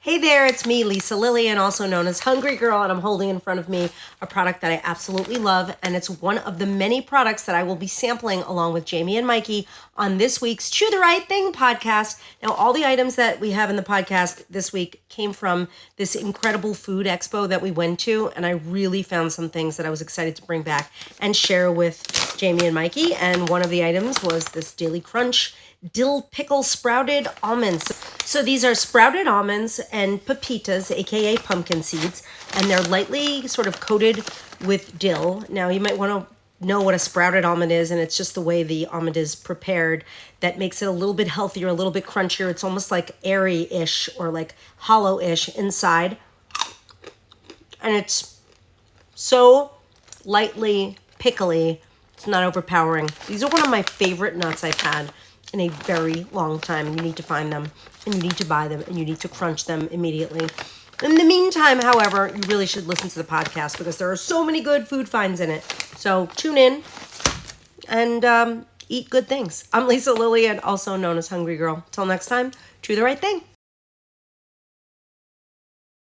Hey there, it's me, Lisa Lillian, also known as Hungry Girl, and I'm holding in front of me a product that I absolutely love, and it's one of the many products that I will be sampling along with Jamie and Mikey on this week's Chew the Right Thing podcast. Now, all the items that we have in the podcast this week came from this incredible food expo that we went to, and I really found some things that I was excited to bring back and share with Jamie and Mikey, and one of the items was this Daily Crunch Dill Pickle sprouted almonds. So these are sprouted almonds and pepitas, aka pumpkin seeds, and they're lightly sort of coated with dill. Now you might want to know what a sprouted almond is, and it's just the way the almond is prepared that makes it a little bit healthier, a little bit crunchier. It's almost like airy-ish or like hollow-ish inside. And it's so lightly pickly, it's not overpowering. These are one of my favorite nuts I've had in a very long time. You need to find them, and you need to buy them, and you need to crunch them immediately. In the meantime, however, you really should listen to the podcast because there are so many good food finds in it. So tune in and eat good things. I'm Lisa Lillian, also known as Hungry Girl. Till next time, do the right thing.